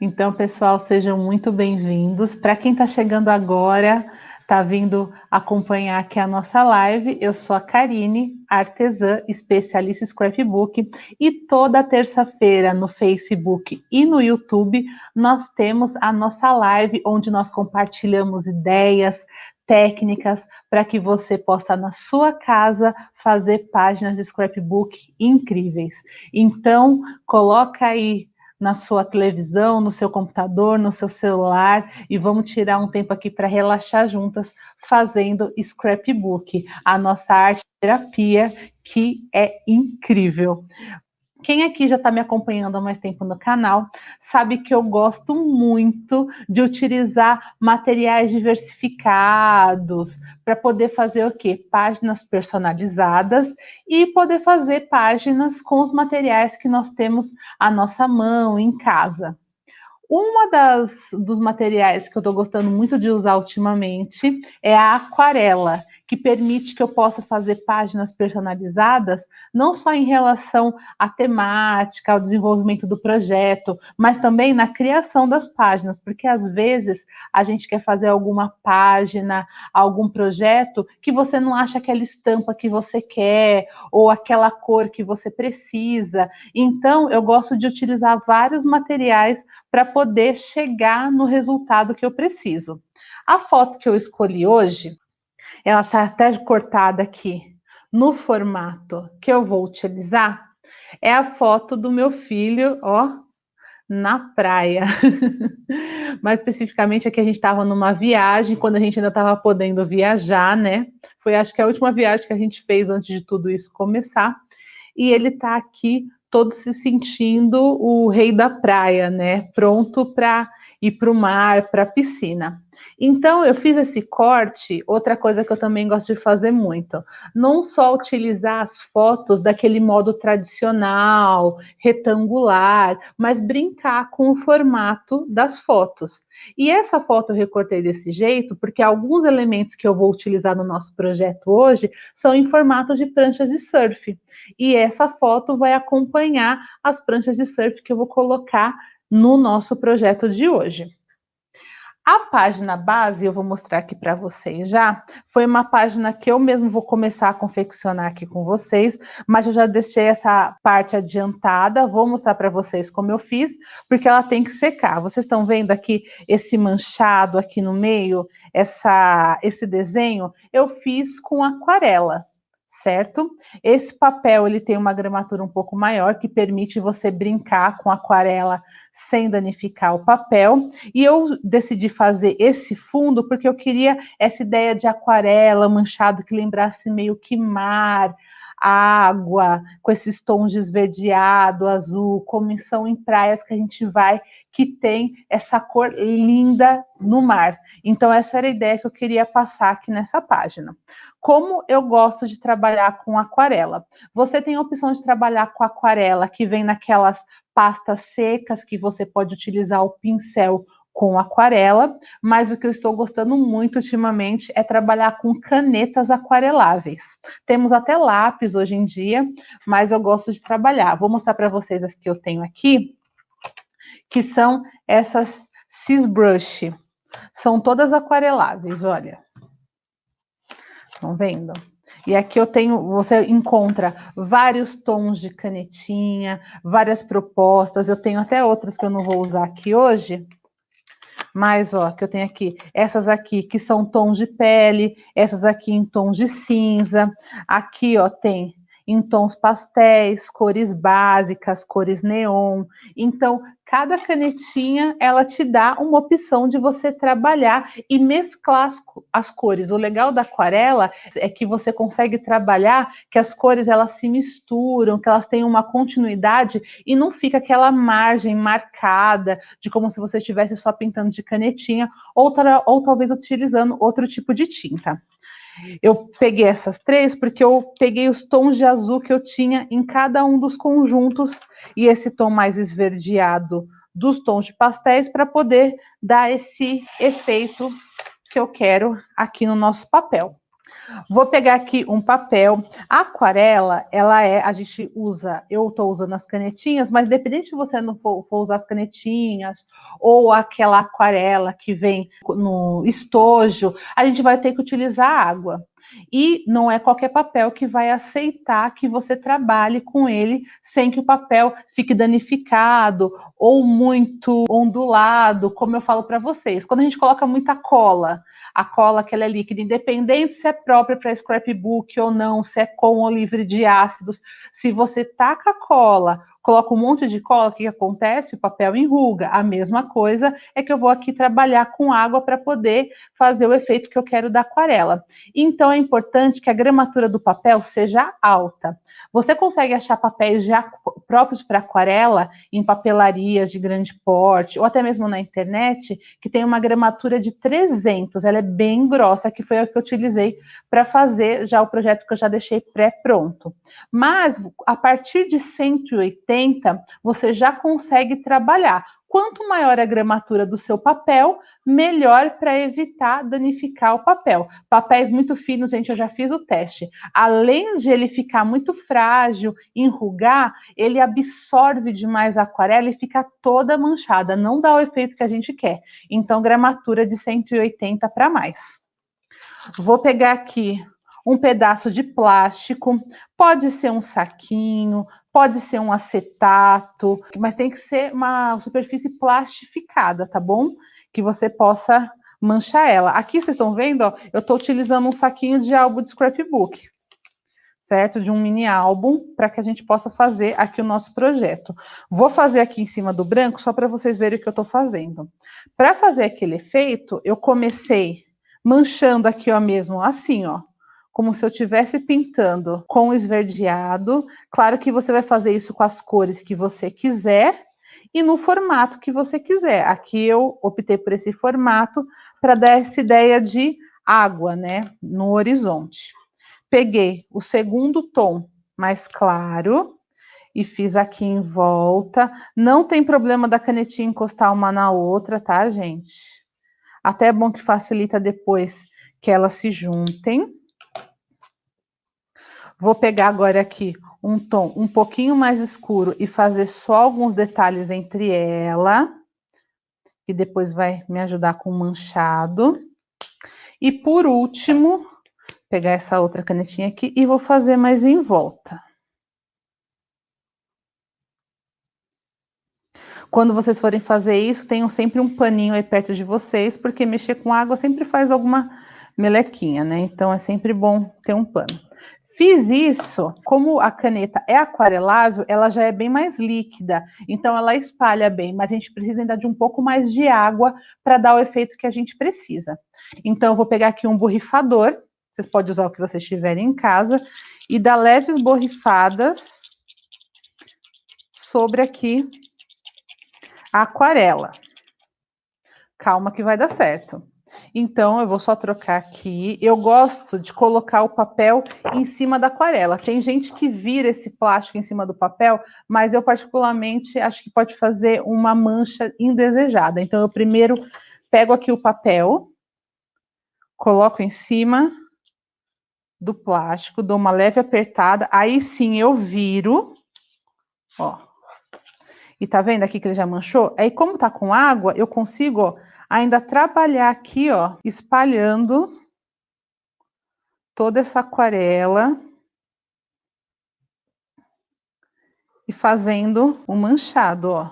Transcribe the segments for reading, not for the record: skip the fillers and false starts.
Então, pessoal, sejam muito bem-vindos. Para quem está chegando agora, está vindo acompanhar aqui a nossa live, eu sou a Karine, artesã, especialista em scrapbook, e toda terça-feira no Facebook e no YouTube nós temos a nossa live onde nós compartilhamos ideias, técnicas para que você possa na sua casa fazer páginas de scrapbook incríveis. Então, coloca aí na sua televisão, no seu computador, no seu celular e vamos tirar um tempo aqui para relaxar juntas fazendo scrapbook, a nossa arte terapia que é incrível. Quem aqui já está me acompanhando há mais tempo no canal, sabe que eu gosto muito de utilizar materiais diversificados para poder fazer o quê? Páginas personalizadas e poder fazer páginas com os materiais que nós temos à nossa mão, em casa. Dos materiais que eu estou gostando muito de usar ultimamente é a aquarela, que permite que eu possa fazer páginas personalizadas, não só em relação à temática, ao desenvolvimento do projeto, mas também na criação das páginas, porque às vezes a gente quer fazer alguma página, algum projeto, que você não acha aquela estampa que você quer, ou aquela cor que você precisa. Então, eu gosto de utilizar vários materiais para poder chegar no resultado que eu preciso. A foto que eu escolhi hoje, ela está até cortada aqui no formato que eu vou utilizar, é a foto do meu filho, ó, na praia. Mais especificamente aqui a gente estava numa viagem, quando a gente ainda estava podendo viajar, né? Foi acho que a última viagem que a gente fez antes de tudo isso começar. E ele está aqui todo se sentindo o rei da praia, né? Pronto para ir para o mar, para a piscina. Então, eu fiz esse corte, outra coisa que eu também gosto de fazer muito, não só utilizar as fotos daquele modo tradicional, retangular, mas brincar com o formato das fotos. E essa foto eu recortei desse jeito, porque alguns elementos que eu vou utilizar no nosso projeto hoje são em formato de pranchas de surf. E essa foto vai acompanhar as pranchas de surf que eu vou colocar no nosso projeto de hoje. A página base, eu vou mostrar aqui para vocês já, foi uma página que eu mesmo vou começar a confeccionar aqui com vocês, mas eu já deixei essa parte adiantada, vou mostrar para vocês como eu fiz, porque ela tem que secar. Vocês estão vendo aqui esse manchado aqui no meio, esse desenho? Eu fiz com aquarela, certo? Esse papel ele tem uma gramatura um pouco maior, que permite você brincar com aquarela sem danificar o papel, e eu decidi fazer esse fundo porque eu queria essa ideia de aquarela, manchado, que lembrasse meio que mar, água, com esses tons de esverdeado, azul, como são em praias que a gente vai, que tem essa cor linda no mar. Então essa era a ideia que eu queria passar aqui nessa página. Como eu gosto de trabalhar com aquarela? Você tem a opção de trabalhar com aquarela que vem naquelas pastas secas que você pode utilizar o pincel com aquarela, mas o que eu estou gostando muito ultimamente é trabalhar com canetas aquareláveis. Temos até lápis hoje em dia, mas eu gosto de trabalhar. Vou mostrar para vocês as que eu tenho aqui, que são essas Cis Brush. São todas aquareláveis, olha. Estão vendo? E aqui você encontra vários tons de canetinha, várias propostas. Eu tenho até outras que eu não vou usar aqui hoje, mas ó, que eu tenho aqui, essas aqui que são tons de pele, essas aqui em tons de cinza. Aqui, ó, tem em tons pastéis, cores básicas, cores neon. Então, cada canetinha, ela te dá uma opção de você trabalhar e mesclar as cores. O legal da aquarela é que você consegue trabalhar que as cores, elas se misturam, que elas têm uma continuidade e não fica aquela margem marcada de como se você estivesse só pintando de canetinha ou talvez utilizando outro tipo de tinta. Eu peguei essas três porque eu peguei os tons de azul que eu tinha em cada um dos conjuntos e esse tom mais esverdeado dos tons de pastéis para poder dar esse efeito que eu quero aqui no nosso papel. Vou pegar aqui um papel. A aquarela, a gente usa, eu estou usando as canetinhas, mas independente se você não for usar as canetinhas ou aquela aquarela que vem no estojo, a gente vai ter que utilizar água. E não é qualquer papel que vai aceitar que você trabalhe com ele sem que o papel fique danificado ou muito ondulado, como eu falo para vocês. Quando a gente coloca muita cola, a cola que ela é líquida, independente se é própria para scrapbook ou não, se é com ou livre de ácidos, se você taca a cola, coloca um monte de cola, o que acontece? O papel enruga. A mesma coisa é que eu vou aqui trabalhar com água para poder fazer o efeito que eu quero da aquarela. Então é importante que a gramatura do papel seja alta. Você consegue achar papéis já próprios para aquarela em papelarias de grande porte ou até mesmo na internet que tem uma gramatura de 300, ela é bem grossa, que foi a que eu utilizei para fazer já o projeto que eu já deixei pré-pronto. Mas a partir de 180 você já consegue trabalhar. Quanto maior a gramatura do seu papel, melhor para evitar danificar o papel. Papéis muito finos, gente, eu já fiz o teste. Além de ele ficar muito frágil, enrugar, ele absorve demais a aquarela e fica toda manchada, não dá o efeito que a gente quer. Então, gramatura de 180 para mais. Vou pegar aqui um pedaço de plástico, pode ser um saquinho, pode ser um acetato, mas tem que ser uma superfície plastificada, tá bom? Que você possa manchar ela. Aqui vocês estão vendo, ó, eu estou utilizando um saquinho de álbum de scrapbook, certo? De um mini álbum, para que a gente possa fazer aqui o nosso projeto. Vou fazer aqui em cima do branco, só para vocês verem o que eu estou fazendo. Para fazer aquele efeito, eu comecei manchando aqui, ó, mesmo, assim, ó, como se eu estivesse pintando com esverdeado. Claro que você vai fazer isso com as cores que você quiser e no formato que você quiser. Aqui eu optei por esse formato para dar essa ideia de água, né, no horizonte. Peguei o segundo tom mais claro e fiz aqui em volta. Não tem problema da canetinha encostar uma na outra, tá, gente? Até é bom que facilita depois que elas se juntem. Vou pegar agora aqui um tom um pouquinho mais escuro e fazer só alguns detalhes entre ela, que depois vai me ajudar com o manchado. E por último, pegar essa outra canetinha aqui e vou fazer mais em volta. Quando vocês forem fazer isso, tenham sempre um paninho aí perto de vocês, porque mexer com água sempre faz alguma melequinha, né? Então é sempre bom ter um pano. Fiz isso, como a caneta é aquarelável, ela já é bem mais líquida, então ela espalha bem, mas a gente precisa ainda de um pouco mais de água para dar o efeito que a gente precisa. Então eu vou pegar aqui um borrifador, vocês podem usar o que vocês tiverem em casa, e dar leves borrifadas sobre aqui a aquarela. Calma que vai dar certo. Então, eu vou só trocar aqui. Eu gosto de colocar o papel em cima da aquarela. Tem gente que vira esse plástico em cima do papel, mas eu particularmente acho que pode fazer uma mancha indesejada. Então, eu primeiro pego aqui o papel, coloco em cima do plástico, dou uma leve apertada, aí sim eu viro, ó. E tá vendo aqui que ele já manchou? Aí, como tá com água, eu consigo, ó, ainda trabalhar aqui, ó, espalhando toda essa aquarela e fazendo um manchado, ó.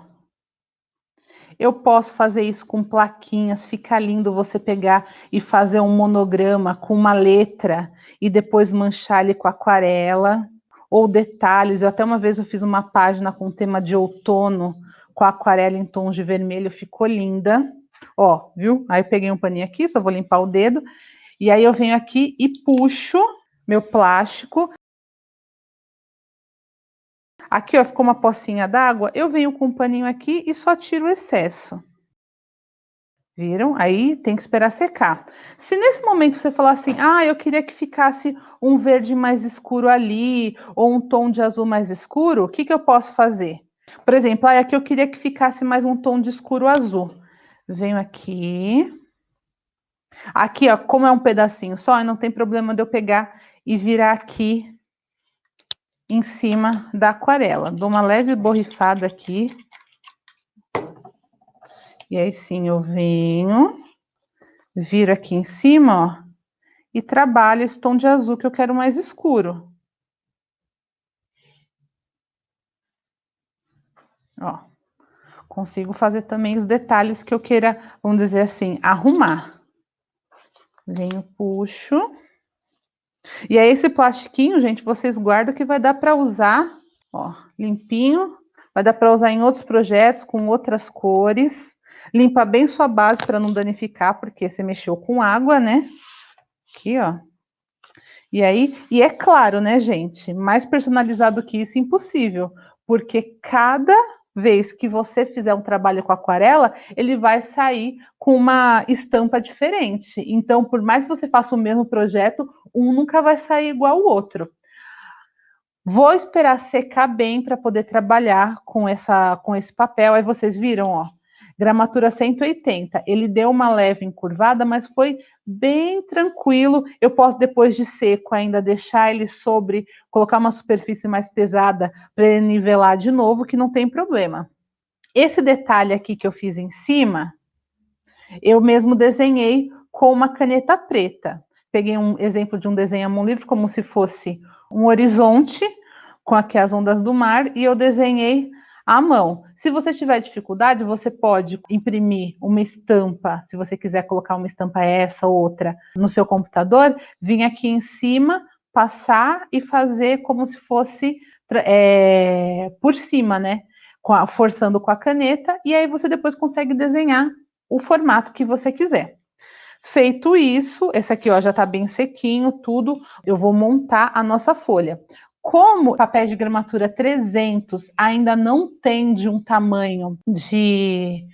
Eu posso fazer isso com plaquinhas, fica lindo você pegar e fazer um monograma com uma letra e depois manchar ele com aquarela, ou detalhes. Eu até uma vez eu fiz uma página com tema de outono, com aquarela em tons de vermelho, ficou linda. Ó, viu? Aí eu peguei um paninho aqui, só vou limpar o dedo, e aí eu venho aqui e puxo meu plástico. Aqui, ó, ficou uma pocinha d'água, eu venho com um paninho aqui e só tiro o excesso. Viram? Aí tem que esperar secar. Se nesse momento você falar assim, ah, eu queria que ficasse um verde mais escuro ali, ou um tom de azul mais escuro, o que que eu posso fazer? Por exemplo, aqui eu queria que ficasse mais um tom de escuro azul. Venho aqui, Aqui, ó, como é um pedacinho só, não tem problema de eu pegar e virar aqui em cima da aquarela. Dou uma leve borrifada aqui. E aí sim eu venho, viro aqui em cima, ó, e trabalho esse tom de azul que eu quero mais escuro. Ó, consigo fazer também os detalhes que eu queira, vamos dizer assim, arrumar. Venho, puxo. E aí esse plastiquinho, gente, vocês guardam que vai dar para usar, ó, limpinho. Vai dar para usar em outros projetos com outras cores. Limpa bem sua base para não danificar, porque você mexeu com água, né? Aqui, ó. E aí, e é claro, né, gente? Mais personalizado que isso, impossível. Porque cada vez que você fizer um trabalho com aquarela, ele vai sair com uma estampa diferente. Então, por mais que você faça o mesmo projeto, um nunca vai sair igual ao outro. Vou esperar secar bem para poder trabalhar com esse papel. Aí vocês viram, ó, gramatura 180. Ele deu uma leve encurvada, mas foi bem tranquilo. Eu posso, depois de seco, ainda deixar ele sobre, colocar uma superfície mais pesada para ele nivelar de novo, que não tem problema. Esse detalhe aqui que eu fiz em cima, eu mesmo desenhei com uma caneta preta. Peguei um exemplo de um desenho à mão livre, como se fosse um horizonte, com aqui as ondas do mar, e eu desenhei à mão. Se você tiver dificuldade, você pode imprimir uma estampa, se você quiser colocar uma estampa essa ou outra no seu computador, vir aqui em cima, passar e fazer como se fosse por cima, né? Forçando com a caneta, e aí você depois consegue desenhar o formato que você quiser. Feito isso, esse aqui ó, já está bem sequinho, tudo, eu vou montar a nossa folha. Como papéis de gramatura 300 ainda não tem de um tamanho de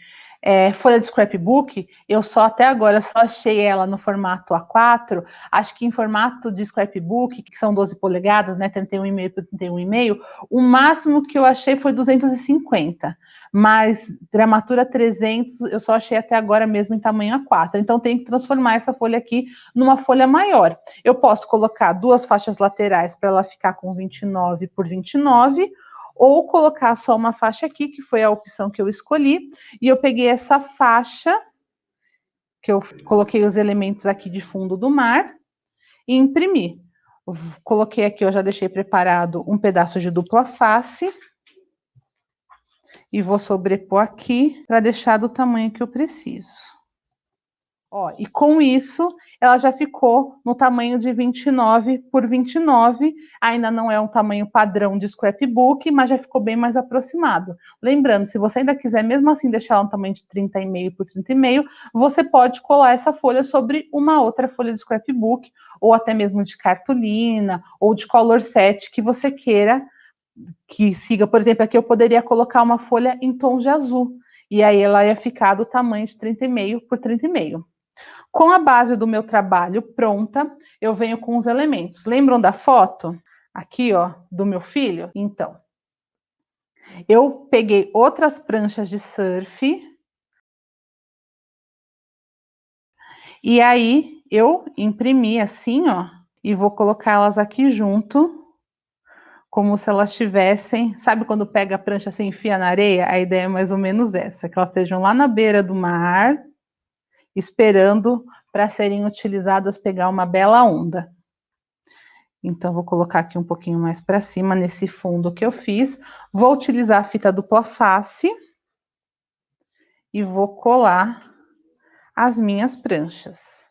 folha de scrapbook, eu só até agora só achei ela no formato A4, acho que em formato de scrapbook, que são 12 polegadas, né, 31,5 por 31,5, o máximo que eu achei foi 250, mas gramatura 300 eu só achei até agora mesmo em tamanho A4, então tem que transformar essa folha aqui numa folha maior. Eu posso colocar duas faixas laterais para ela ficar com 29 por 29, ou colocar só uma faixa aqui, que foi a opção que eu escolhi, e eu peguei essa faixa, que eu coloquei os elementos aqui de fundo do mar, e imprimi. Coloquei aqui, eu já deixei preparado um pedaço de dupla face, e vou sobrepor aqui, para deixar do tamanho que eu preciso. Ó, e com isso, ela já ficou no tamanho de 29 por 29, ainda não é um tamanho padrão de scrapbook, mas já ficou bem mais aproximado. Lembrando, se você ainda quiser mesmo assim deixar ela no tamanho de 30,5 por 30,5, você pode colar essa folha sobre uma outra folha de scrapbook, ou até mesmo de cartolina, ou de color set, que você queira que siga. Por exemplo, aqui eu poderia colocar uma folha em tom de azul, e aí ela ia ficar do tamanho de 30,5 por 30,5. Com a base do meu trabalho pronta, eu venho com os elementos. Lembram da foto? Aqui, ó, do meu filho? Então, eu peguei outras pranchas de surf. E aí, eu imprimi assim, ó, e vou colocá-las aqui junto, como se elas tivessem... Sabe quando pega a prancha e enfia na areia? A ideia é mais ou menos essa, que elas estejam lá na beira do mar, esperando para serem utilizadas, pegar uma bela onda. Então, vou colocar aqui um pouquinho mais para cima, nesse fundo que eu fiz. Vou utilizar a fita dupla face e vou colar as minhas pranchas.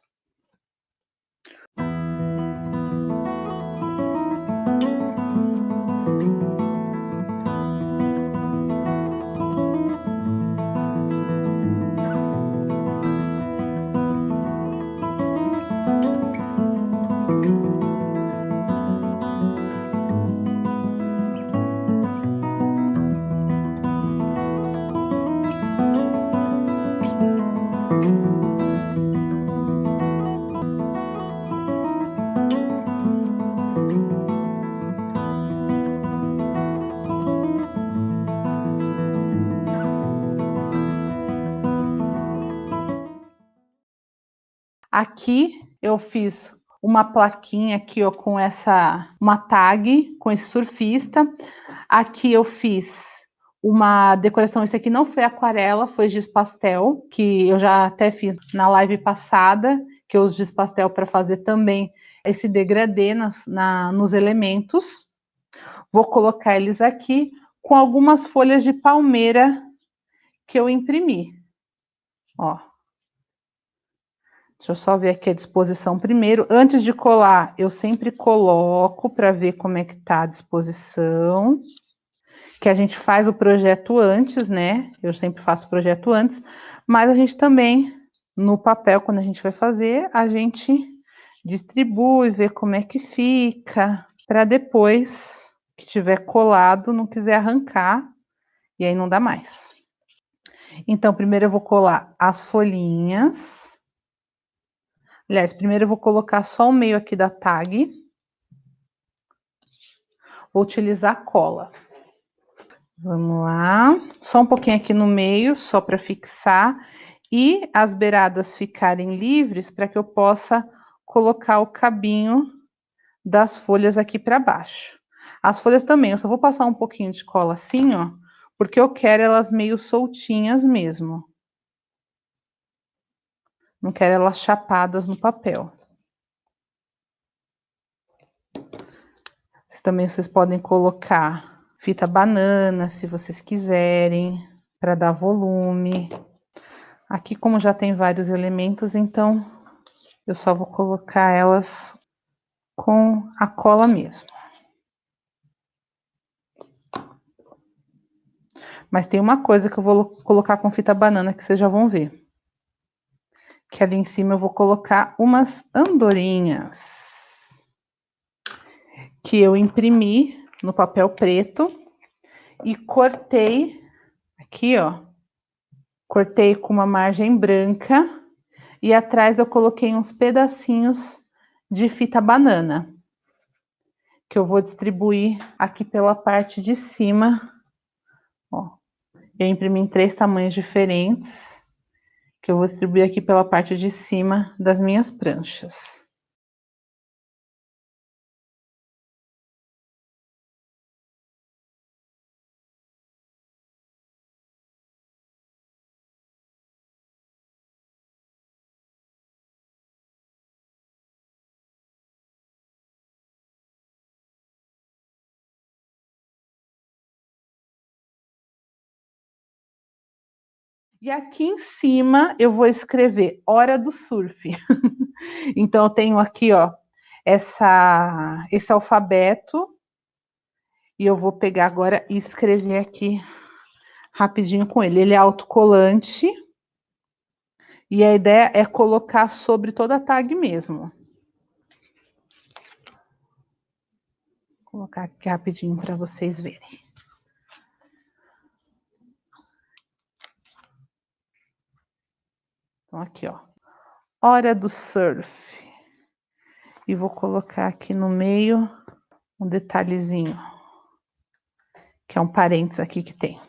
Aqui eu fiz uma plaquinha aqui, ó, com uma tag com esse surfista. Aqui eu fiz uma decoração, esse aqui não foi aquarela, foi giz pastel, que eu já até fiz na live passada, que eu uso giz pastel para fazer também esse degradê nos elementos. Vou colocar eles aqui com algumas folhas de palmeira que eu imprimi. Ó. Deixa eu só ver aqui a disposição primeiro. Antes de colar, eu sempre coloco para ver como é que tá a disposição. Que a gente faz o projeto antes, né? Eu sempre faço o projeto antes, mas a gente também, no papel, quando a gente vai fazer, a gente distribui, vê como é que fica, para depois que tiver colado, não quiser arrancar, e aí não dá mais. Então, primeiro eu vou colar as folhinhas. Aliás, primeiro eu vou colocar só o meio aqui da tag. Vou utilizar cola. Vamos lá, só um pouquinho aqui no meio, só para fixar, e as beiradas ficarem livres para que eu possa colocar o cabinho das folhas aqui para baixo. As folhas também, eu só vou passar um pouquinho de cola assim, ó, porque eu quero elas meio soltinhas mesmo. Não quero elas chapadas no papel. Também vocês podem colocar fita banana, se vocês quiserem, para dar volume. Aqui, como já tem vários elementos, então eu só vou colocar elas com a cola mesmo. Mas tem uma coisa que eu vou colocar com fita banana que vocês já vão ver. Que ali em cima eu vou colocar umas andorinhas. Que eu imprimi no papel preto e cortei aqui, ó. Cortei com uma margem branca e atrás eu coloquei uns pedacinhos de fita banana, que eu vou distribuir aqui pela parte de cima. Ó, eu imprimi em 3 tamanhos diferentes, que eu vou distribuir aqui pela parte de cima das minhas pranchas. E aqui em cima eu vou escrever Hora do Surf. Então eu tenho aqui, ó, esse alfabeto, e eu vou pegar agora e escrever aqui rapidinho com ele. Ele é autocolante, e a ideia é colocar sobre toda a tag mesmo. Vou colocar aqui rapidinho para vocês verem. Então, aqui, ó. Hora do Surf. E vou colocar aqui no meio um detalhezinho, que é um parênteses aqui que tem.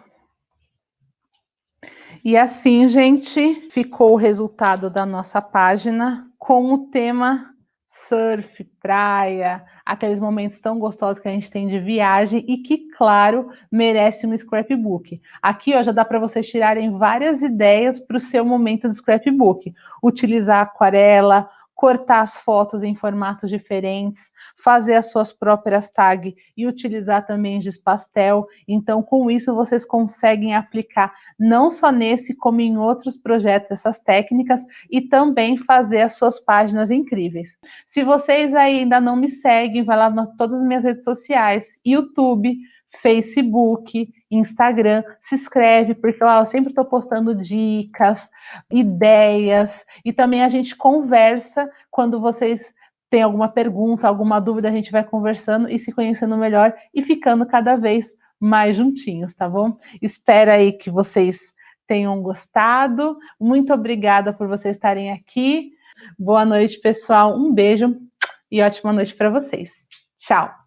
E assim, gente, ficou o resultado da nossa página com o tema surf, praia, aqueles momentos tão gostosos que a gente tem de viagem e que, claro, merece um scrapbook. Aqui, ó, já dá para vocês tirarem várias ideias para o seu momento de scrapbook. Utilizar aquarela, cortar as fotos em formatos diferentes, fazer as suas próprias tags e utilizar também giz pastel. Então, com isso, vocês conseguem aplicar não só nesse, como em outros projetos, essas técnicas, e também fazer as suas páginas incríveis. Se vocês ainda não me seguem, vai lá em todas as minhas redes sociais, YouTube, Facebook, Instagram, se inscreve, porque lá eu sempre estou postando dicas, ideias, e também a gente conversa quando vocês têm alguma pergunta, alguma dúvida, a gente vai conversando e se conhecendo melhor e ficando cada vez mais juntinhos, tá bom? Espero aí que vocês tenham gostado. Muito obrigada por vocês estarem aqui. Boa noite, pessoal. Um beijo e ótima noite para vocês. Tchau!